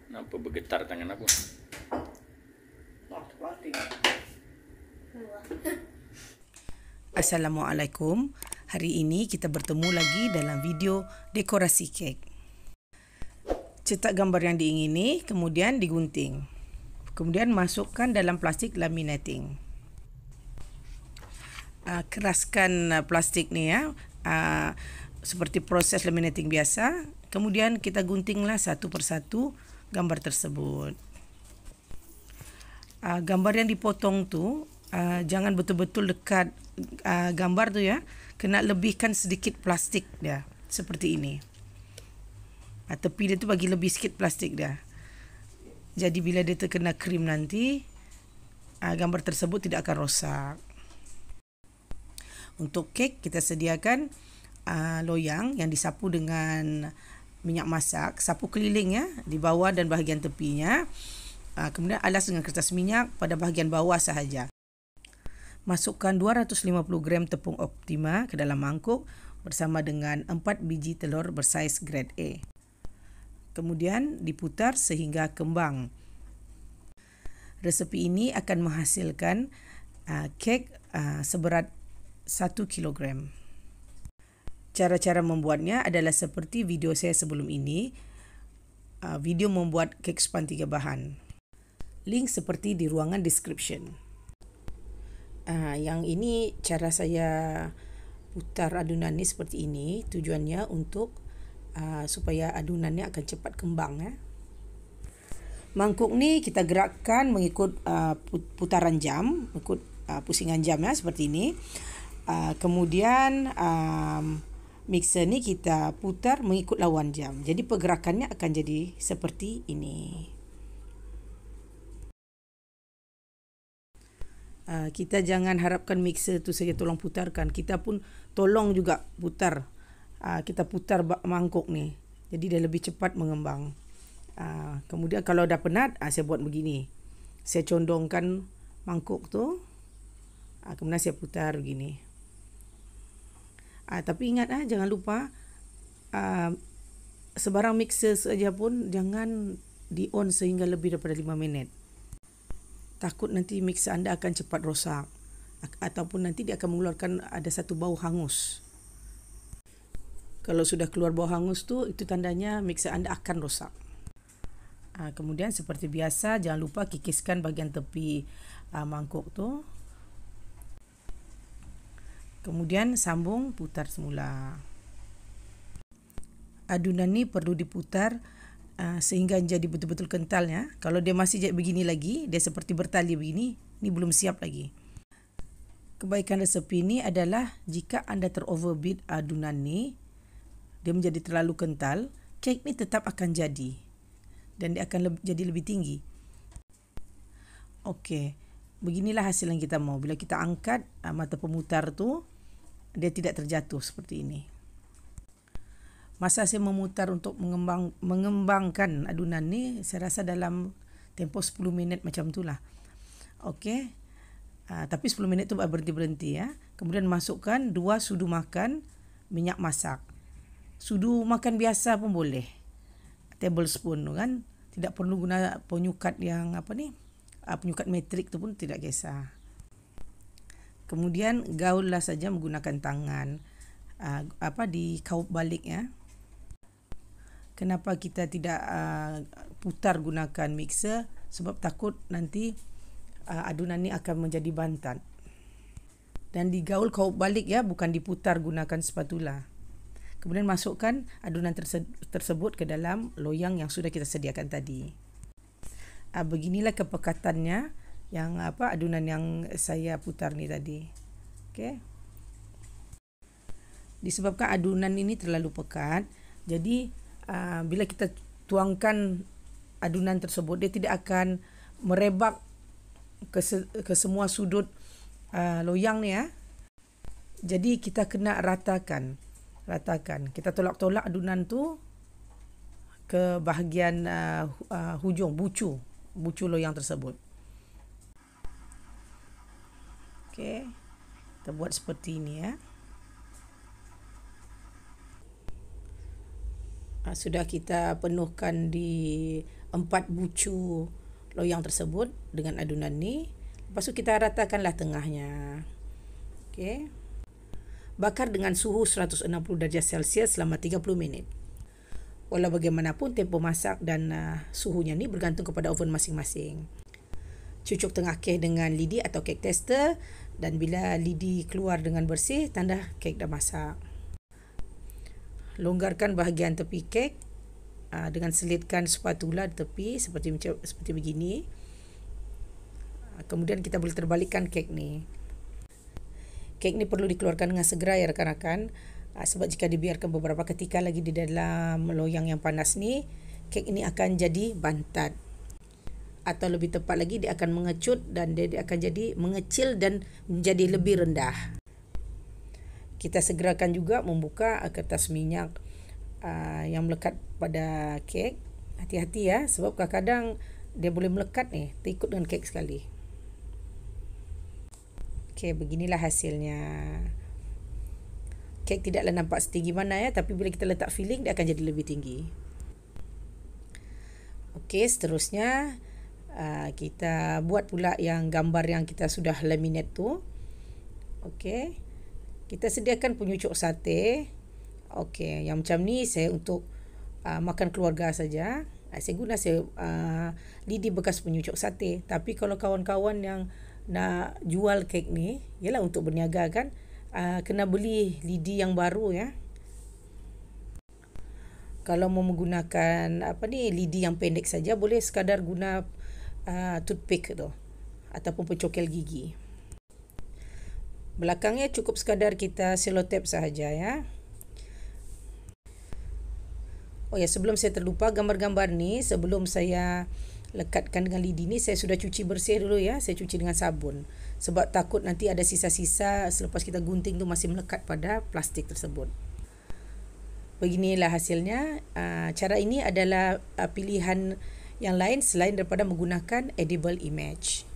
Kenapa bergetar tangan aku? Assalamualaikum. Hari ini kita bertemu lagi dalam video dekorasi kek. Cetak gambar yang diingini, kemudian digunting. Kemudian masukkan dalam plastik laminating. Keraskan plastik ni ya. Seperti proses laminating biasa. Kemudian kita guntinglah satu persatu gambar tersebut. Gambar yang dipotong tu jangan betul-betul dekat gambar tu ya. Kena lebihkan sedikit plastik dia seperti ini. Tepi dia tu bagi lebih sikit plastik dia. Jadi bila dia terkena krim nanti gambar tersebut tidak akan rosak. Untuk kek kita sediakan loyang yang disapu dengan minyak masak, sapu keliling ya di bawah dan bahagian tepinya. Kemudian alas dengan kertas minyak pada bahagian bawah sahaja. Masukkan 250 gram tepung Optima ke dalam mangkuk bersama dengan 4 biji telur bersaiz grade A. Kemudian diputar sehingga kembang. Resepi ini akan menghasilkan kek seberat 1 kilogram. Cara-cara membuatnya adalah seperti video saya sebelum ini. Video membuat kek span 3 bahan. Link seperti di ruangan description. Yang ini cara saya putar adunan ni seperti ini. Tujuannya untuk supaya adunannya akan cepat kembang ya. Mangkuk ni kita gerakkan mengikut putaran jam, mengikut pusingan jam ya seperti ini. Kemudian mixer ni kita putar mengikut lawan jam. Jadi pergerakannya akan jadi seperti ini. Kita jangan harapkan mixer tu saja tolong putarkan. Kita pun tolong juga putar. Kita putar mangkuk ni. Jadi dia lebih cepat mengembang. Kemudian kalau dah penat, saya buat begini. Saya condongkan mangkuk tu. Kemudian saya putar begini. Tapi ingat jangan lupa sebarang mixer saja pun jangan di on sehingga lebih daripada 5 minit. Takut nanti mixer anda akan cepat rosak ataupun nanti dia akan mengeluarkan ada satu bau hangus. Kalau sudah keluar bau hangus tu, itu tandanya mixer anda akan rosak. Kemudian seperti biasa jangan lupa kikiskan bahagian tepi mangkuk tu. Kemudian sambung putar semula. Adunan ni perlu diputar sehingga jadi betul-betul kental ya. Kalau dia masih begini lagi, dia seperti bertali begini, ni belum siap lagi. Kebaikan resepi ni adalah jika anda teroverbeat adunan ni, dia menjadi terlalu kental, kek ni tetap akan jadi dan dia akan jadi lebih tinggi. Okey, beginilah hasil yang kita mau. Bila kita angkat mata pemutar tu, dia tidak terjatuh seperti ini. Masa saya memutar untuk mengembangkan adunan ni, saya rasa dalam tempoh 10 minit macam itulah. Okey. Tapi 10 minit tu berhenti-berhenti ya. Kemudian masukkan 2 sudu makan minyak masak. Sudu makan biasa pun boleh. Tablespoon tu kan. Tidak perlu guna penyukat yang penyukat metrik tu pun tidak kisah. Kemudian gaullah saja menggunakan tangan. Dikaup balik ya. Kenapa kita tidak putar gunakan mixer? Sebab takut nanti adunan ni akan menjadi bantat. Dan digaul kaup balik ya, bukan diputar gunakan spatula. Kemudian masukkan adunan tersebut ke dalam loyang yang sudah kita sediakan tadi. Beginilah kepekatannya yang adunan yang saya putar ni tadi. Okey. Disebabkan adunan ini terlalu pekat, jadi bila kita tuangkan adunan tersebut, dia tidak akan merebak ke semua sudut loyang ni ya. Jadi kita kena ratakan. Kita tolak-tolak adunan tu ke bahagian hujung bucu loyang tersebut. Okey. Kita buat seperti ini ya. Sudah kita penuhkan di 4 bucu loyang tersebut dengan adunan ni. Lepas tu kita ratakanlah tengahnya. Okey. Bakar dengan suhu 160 darjah Celsius selama 30 minit. Walau bagaimanapun tempoh masak dan suhunya ni bergantung kepada oven masing-masing. Cucuk tengah kek dengan lidi atau kek tester, dan bila lidi keluar dengan bersih, tanda kek dah masak. Longgarkan bahagian tepi kek dengan selitkan spatula di tepi seperti begini. Kemudian kita boleh terbalikkan kek ni. Kek ni perlu dikeluarkan dengan segera ya rakan-rakan, sebab jika dibiarkan beberapa ketika lagi di dalam loyang yang panas ni, kek ini akan jadi bantat. Atau lebih tepat lagi, dia akan mengecut dan dia akan jadi mengecil dan menjadi lebih rendah. Kita segerakan juga membuka kertas minyak yang melekat pada kek. Hati-hati ya, sebab kadang-kadang dia boleh melekat ni, terikut dengan kek sekali. Okey, beginilah hasilnya. Kek tidaklah nampak setinggi mana ya, tapi bila kita letak filling, dia akan jadi lebih tinggi. Okey, seterusnya kita buat pula yang gambar yang kita sudah laminate tu. Okey, kita sediakan penyucuk sate. Okey, yang macam ni saya untuk makan keluarga saja. Saya guna lidi bekas penyucuk sate. Tapi kalau kawan-kawan yang nak jual kek ni, ialah untuk berniaga kan, kena beli lidi yang baru ya. Kalau mau menggunakan lidi yang pendek saja, boleh sekadar guna toothpick tu ataupun pencokel gigi. Belakangnya cukup sekadar kita selotip sahaja ya. Oh ya, sebelum saya terlupa, gambar-gambar ni sebelum saya lekatkan dengan lidi ni, saya sudah cuci bersih dulu ya. Saya cuci dengan sabun sebab takut nanti ada sisa-sisa selepas kita gunting tu masih melekat pada plastik tersebut. Beginilah hasilnya. Cara ini adalah pilihan yang lain selain daripada menggunakan edible image.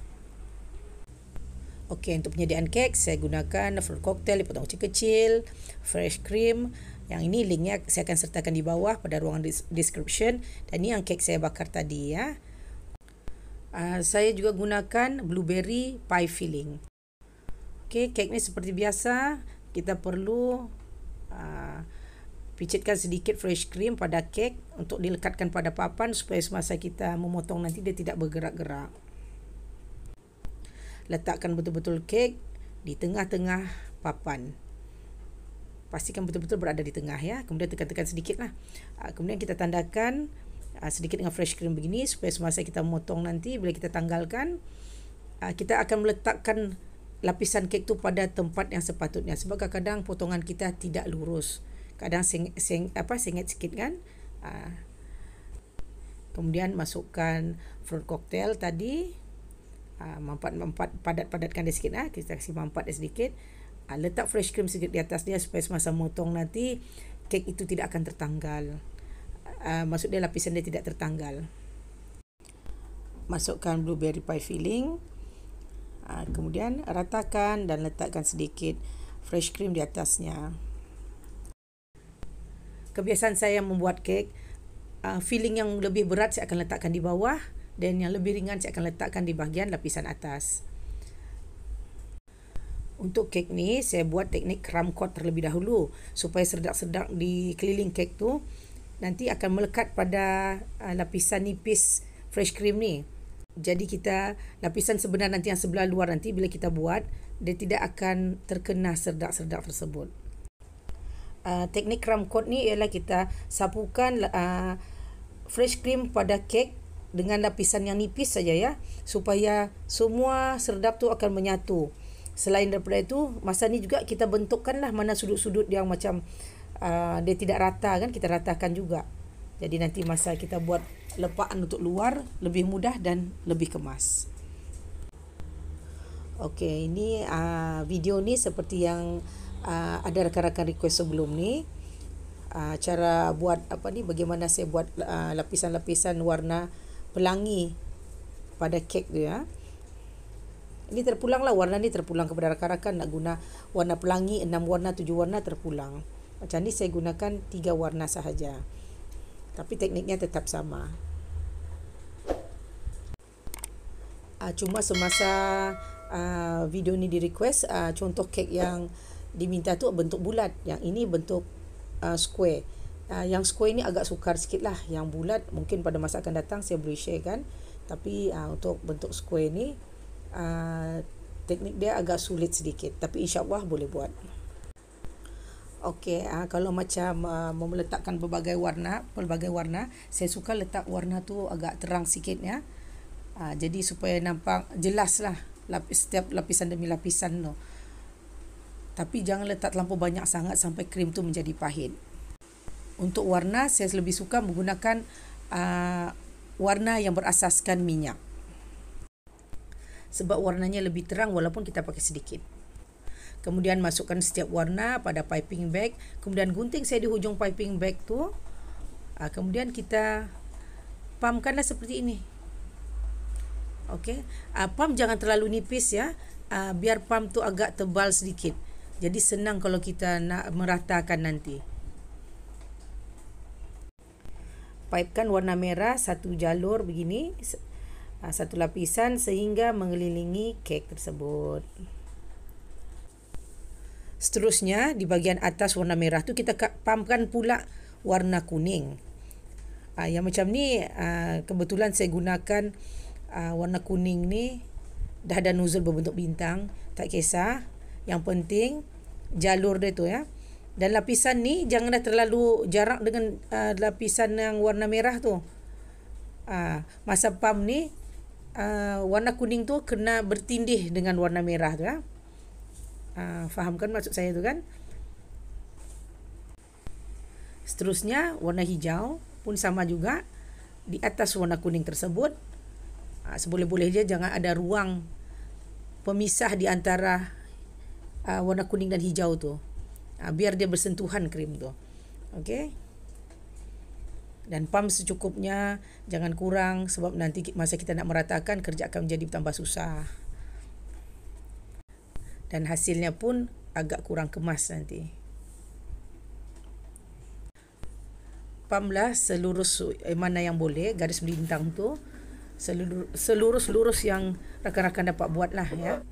Okey, untuk penyediaan kek saya gunakan fruit cocktail dipotong kecil-kecil, fresh cream. Yang ini linknya saya akan sertakan di bawah pada ruangan description. Dan ini yang kek saya bakar tadi ya. Saya juga gunakan blueberry pie filling. Okey, kek ni seperti biasa, kita perlu picitkan sedikit fresh cream pada kek untuk dilekatkan pada papan supaya semasa kita memotong nanti dia tidak bergerak-gerak. Letakkan betul-betul kek di tengah-tengah papan. Pastikan betul-betul berada di tengah ya. Kemudian tekan-tekan sedikit lah. Kemudian kita tandakan sedikit dengan fresh cream begini supaya semasa kita memotong nanti, bila kita tanggalkan, kita akan meletakkan lapisan kek tu pada tempat yang sepatutnya. Sebab kadang-kadang potongan kita tidak lurus. Kadang sengit sikit kan. Kemudian masukkan fruit cocktail tadi. Padat-padatkan dia sikit. Kita kasih mampat dia sedikit. Letak fresh cream sikit di atas dia supaya semasa motong nanti kek itu tidak akan tertanggal. Maksudnya lapisan dia tidak tertanggal. Masukkan blueberry pie filling. Kemudian ratakan dan letakkan sedikit fresh cream di atasnya. Kebiasaan saya membuat kek, filling yang lebih berat saya akan letakkan di bawah dan yang lebih ringan saya akan letakkan di bahagian lapisan atas. Untuk kek ni saya buat teknik crumb coat terlebih dahulu supaya sedak-sedak di keliling kek tu nanti akan melekat pada lapisan nipis fresh cream ni. Jadi kita lapisan sebenar nanti yang sebelah luar nanti bila kita buat, dia tidak akan terkena serdak-serdak tersebut. Teknik crumb coat ni ialah kita sapukan fresh cream pada kek dengan lapisan yang nipis saja ya, supaya semua serdap tu akan menyatu. Selain daripada itu, masa ni juga kita bentukkanlah mana sudut-sudut yang macam dia tidak rata kan, kita ratakan juga. Jadi nanti masa kita buat lepaan untuk luar lebih mudah dan lebih kemas. Okey, ini video ni seperti yang ada rakan-rakan request sebelum ni. Cara buat bagaimana saya buat lapisan-lapisan warna pelangi pada kek dia. Ini terpulanglah, warna ni terpulang kepada rakan-rakan nak guna warna pelangi 6 warna, 7 warna terpulang. Macam ni saya gunakan 3 warna sahaja. tapi tekniknya tetap sama. Cuma semasa video ni di request, contoh kek yang diminta tu bentuk bulat, yang ini bentuk square. Yang square ni agak sukar sikit lah. Yang bulat mungkin pada masa akan datang saya boleh share kan. Tapi untuk bentuk square ni teknik dia agak sulit sedikit, tapi insyaAllah boleh buat. Okey, kalau macam mau meletakkan pelbagai warna, saya suka letak warna tu agak terang sikit ya. Jadi supaya nampak jelas lah setiap lapisan demi lapisan tu. Tapi jangan letak terlampau banyak sangat sampai krim tu menjadi pahit. Untuk warna, saya lebih suka menggunakan warna yang berasaskan minyak. Sebab warnanya lebih terang walaupun kita pakai sedikit. Kemudian masukkan setiap warna pada piping bag. Kemudian gunting saya di hujung piping bag tu. Kemudian kita pumpkanlah seperti ini. Okey. Pump jangan terlalu nipis ya. Biar pump tu agak tebal sedikit. Jadi senang kalau kita nak meratakan nanti. Pipekan warna merah satu jalur begini. Satu lapisan sehingga mengelilingi kek tersebut. Seterusnya di bahagian atas warna merah tu kita pumpkan pula warna kuning. Yang macam ni kebetulan saya gunakan warna kuning ni dah ada nozzle berbentuk bintang, tak kisah. Yang penting jalur dia tu ya. Dan lapisan ni janganlah terlalu jarak dengan lapisan yang warna merah tu. Masa pump ni warna kuning tu kena bertindih dengan warna merah tu ya. Faham kan maksud saya tu kan? Seterusnya warna hijau pun sama juga. Di atas warna kuning tersebut seboleh-boleh je jangan ada ruang pemisah di antara warna kuning dan hijau tu. Biar dia bersentuhan krim tu. Okey. Dan pump secukupnya, jangan kurang sebab nanti masa kita nak meratakan kerja akan menjadi tambah susah. Dan hasilnya pun agak kurang kemas nanti. Pumplah selurus mana yang boleh, garis bintang tu. Selurus yang rakan-rakan dapat buat lah ya.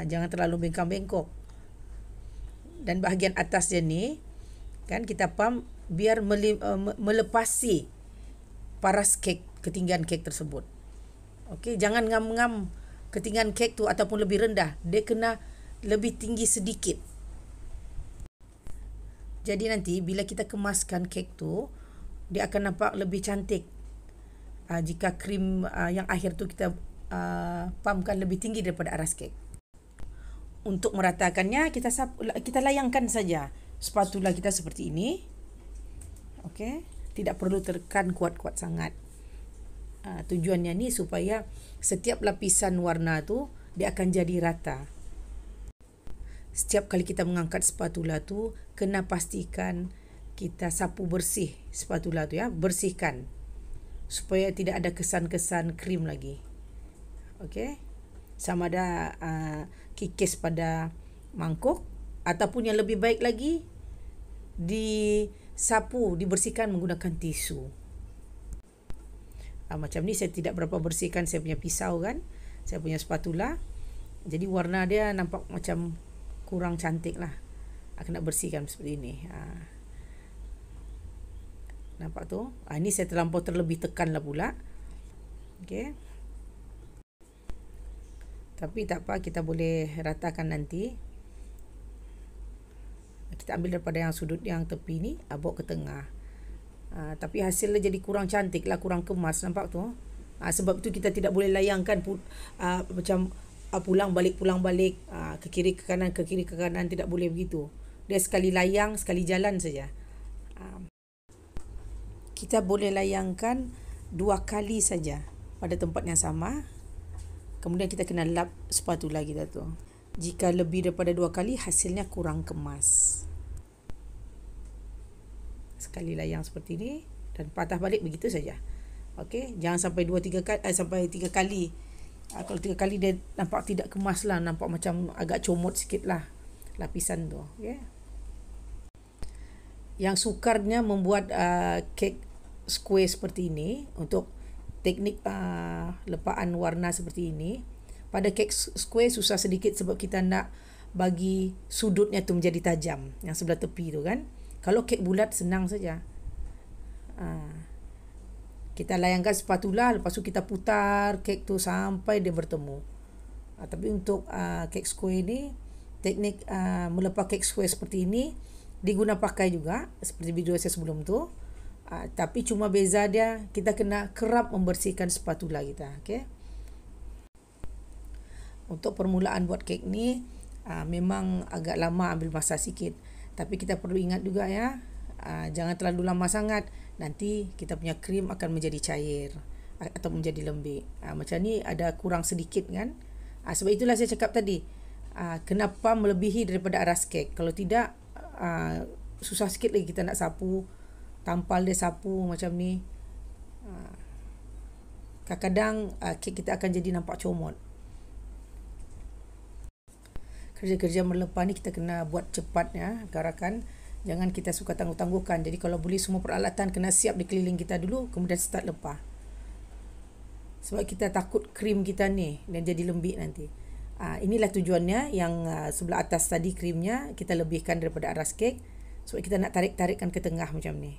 Jangan terlalu bengkang-bengkok. Dan bahagian atas dia ni, kan kita pump biar melepasi paras kek, ketinggian kek tersebut. Okey, jangan ngam-ngam ketinggian kek tu ataupun lebih rendah. Dia kena lebih tinggi sedikit. Jadi nanti bila kita kemaskan kek tu, dia akan nampak lebih cantik. Jika krim yang akhir tu kita pumpkan lebih tinggi daripada aras kek. Untuk meratakannya kita layangkan saja spatula kita seperti ini. Okey, tidak perlu tekan kuat-kuat sangat. Tujuannya ni supaya setiap lapisan warna tu dia akan jadi rata. Setiap kali kita mengangkat spatula tu, kena pastikan kita sapu bersih spatula tu ya, bersihkan supaya tidak ada kesan-kesan krim lagi. Okey. Sama ada kikis pada mangkuk ataupun yang lebih baik lagi disapu, dibersihkan menggunakan tisu. Macam ni saya tidak berapa bersihkan saya punya pisau kan, saya punya spatula. Jadi warna dia nampak macam kurang cantik lah. Kena bersihkan seperti ini. Nampak tu? Ini saya terlebih tekan lah pula. Okey. Tapi tak apa, kita boleh ratakan nanti. Kita ambil daripada yang sudut yang tepi ni, bawa ke tengah. Tapi hasilnya jadi kurang cantik lah, kurang kemas. Nampak tu? Sebab itu kita tidak boleh layangkan macam pulang balik ke kiri ke kanan, tidak boleh begitu. Dia sekali layang, sekali jalan saja. Kita boleh layangkan 2 kali saja pada tempat yang sama. Kemudian kita kena lap spatula kita tu. Jika lebih daripada 2 kali, hasilnya kurang kemas. Sekali layang seperti ini dan patah balik begitu saja. Okey, jangan sampai 2-3 kali sampai 3 kali. Kalau 3 kali dia nampak tidak kemas lah, nampak macam agak comot sikit lah lapisan tu. Okay. Yang sukarnya membuat kek square seperti ini, untuk teknik lepaan warna seperti ini, pada kek square susah sedikit sebab kita nak bagi sudutnya tu menjadi tajam, yang sebelah tepi tu kan. Kalau kek bulat senang saja. Kita layangkan spatula, lepas tu kita putar kek tu sampai dia bertemu. Tapi untuk kek square ni, teknik melepas kek square seperti ini diguna pakai juga seperti video saya sebelum tu. Tapi cuma beza dia, kita kena kerap membersihkan spatula kita. Okay? Untuk permulaan buat kek ni memang agak lama, ambil masa sikit. Tapi kita perlu ingat juga ya, jangan terlalu lama sangat. Nanti kita punya krim akan menjadi cair atau menjadi lembik. Macam ni ada kurang sedikit kan. Sebab itulah saya cakap tadi, kenapa melebihi daripada aras kek. Kalau tidak, susah sikit lagi kita nak sapu, tampal dia sapu macam ni. Kadang-kadang kek kita akan jadi nampak comot. Kerja-kerja melepah ni kita kena buat cepat ya, garakan. Jangan kita suka tangguh-tangguhkan. Jadi kalau boleh semua peralatan kena siap di keliling kita dulu, kemudian start lepah. Sebab kita takut krim kita ni dan jadi lembik nanti. Inilah tujuannya yang sebelah atas tadi krimnya kita lebihkan daripada aras kek. Sebab kita nak tarik-tarikkan ke tengah macam ni.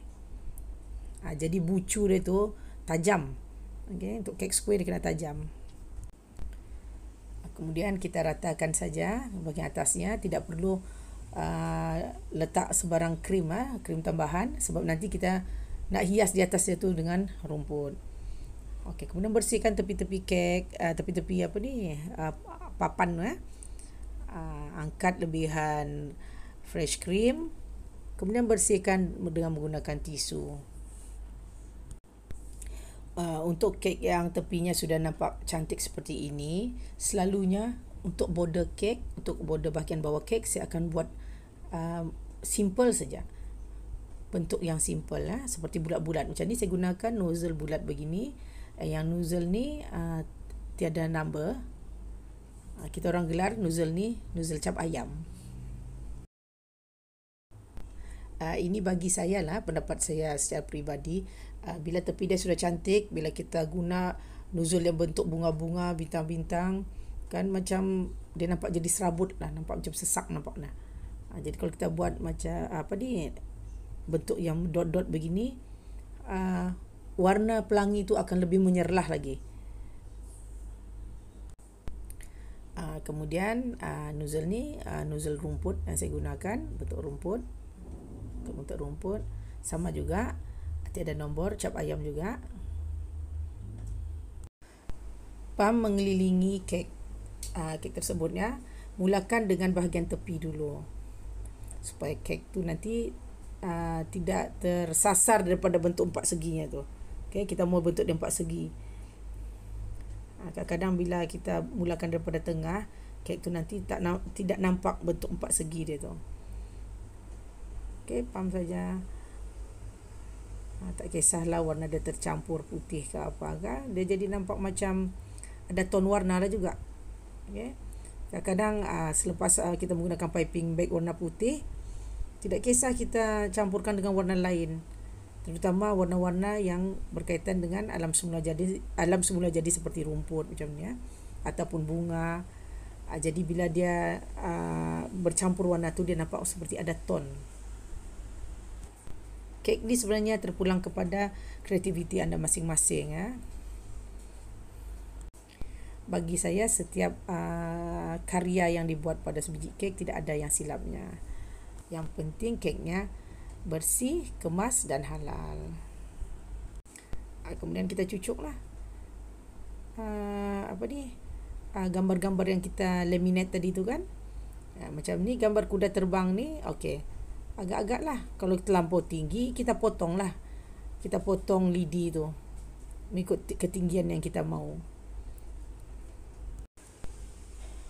Jadi bucu dia tu tajam. Okay, untuk kek square dia kena tajam. Kemudian kita ratakan saja bahagian atasnya. Tidak perlu letak sebarang krim, krim tambahan. Sebab nanti kita nak hias di atasnya tu dengan rumput. Okey, kemudian bersihkan tepi-tepi kek, tepi-tepi papan tu. Angkat lebihan fresh cream. Kemudian bersihkan dengan menggunakan tisu. Untuk kek yang tepinya sudah nampak cantik seperti ini, selalunya untuk border kek, untuk border bahagian bawah kek, saya akan buat simple saja. Bentuk yang simple seperti bulat-bulat. Macam ni saya gunakan nozzle bulat begini. Yang nozzle ni tiada number. Kita orang gelar nozzle ni nozzle cap ayam. Ini bagi saya lah, pendapat saya secara peribadi. Bila tepi dia sudah cantik, bila kita guna nozzle yang bentuk bunga-bunga, bintang-bintang, kan macam dia nampak jadi serabut lah, nampak macam sesak nampaknya. Jadi kalau kita buat macam bentuk yang dot-dot begini, warna pelangi itu akan lebih menyerlah lagi. Kemudian nozzle ni nozzle rumput yang saya gunakan, bentuk rumput. Untuk bentuk rumput sama juga, tiada nombor, cap ayam juga. Pam mengelilingi kek tersebutnya, mulakan dengan bahagian tepi dulu supaya kek tu nanti tidak tersasar daripada bentuk empat seginya tu. Okay, kita mau bentuk dia empat segi. Kadang-kadang bila kita mulakan daripada tengah, kek tu nanti tidak nampak bentuk empat segi dia tu. Okay, pam saja. Tak kisahlah warna dia tercampur putih ke apa kan, dia jadi nampak macam ada ton warna lah juga. Okay. Kadang-kadang selepas kita menggunakan piping bag warna putih, tidak kisah kita campurkan dengan warna lain, terutama warna-warna yang berkaitan dengan alam semula jadi seperti rumput macam ni ataupun bunga. Jadi bila dia bercampur warna tu, dia nampak seperti ada ton. Kek ni sebenarnya terpulang kepada kreativiti anda masing-masing. Bagi saya, setiap karya yang dibuat pada sebiji kek tidak ada yang silapnya. Yang penting keknya bersih, kemas dan halal. Kemudian kita cucuklah gambar-gambar yang kita laminate tadi tu kan. Macam ni gambar kuda terbang ni, okey. Agak-agak lah. Kalau terlampau tinggi, kita potong lah. Kita potong lidi tu mengikut ketinggian yang kita mahu.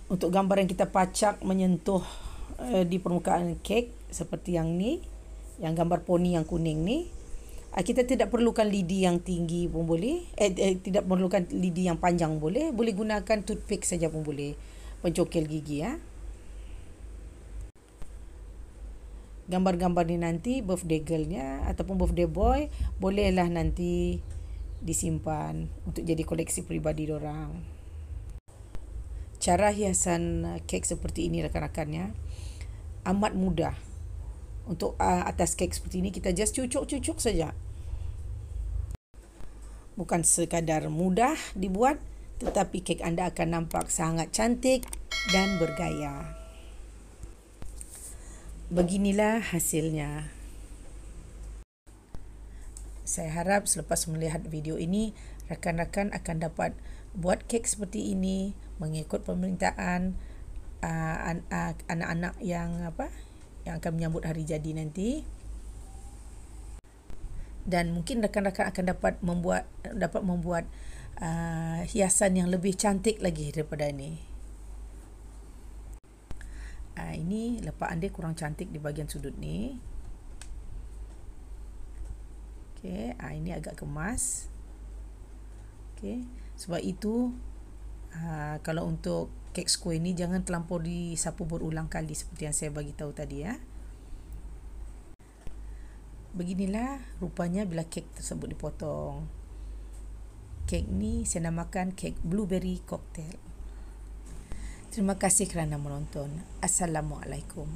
Untuk gambar yang kita pacak menyentuh di permukaan kek seperti yang ni, yang gambar poni yang kuning ni, kita tidak perlukan lidi yang tinggi pun boleh. Tidak perlukan lidi yang panjang boleh. Boleh gunakan toothpick saja pun boleh. Pencokil gigi gambar-gambar ni nanti birthday girlnya ataupun birthday boy bolehlah nanti disimpan untuk jadi koleksi peribadi diorang. Cara hiasan kek seperti ini rakan-rakannya amat mudah. Untuk atas kek seperti ini kita just cucuk-cucuk saja. Bukan sekadar mudah dibuat, tetapi kek anda akan nampak sangat cantik dan bergaya. Beginilah hasilnya. Saya harap selepas melihat video ini, rakan-rakan akan dapat buat kek seperti ini mengikut permintaan anak-anak yang akan menyambut hari jadi nanti. Dan mungkin rakan-rakan akan dapat membuat hiasan yang lebih cantik lagi daripada ini. Ini lepaan dia kurang cantik di bahagian sudut ni. Okey, ini agak kemas. Okey, sebab itu kalau untuk kek square ni jangan terlampau disapu berulang kali seperti yang saya bagi tahu tadi ya. Beginilah rupanya bila kek tersebut dipotong. Kek ni saya namakan kek blueberry cocktail. Terima kasih kerana menonton. Assalamualaikum.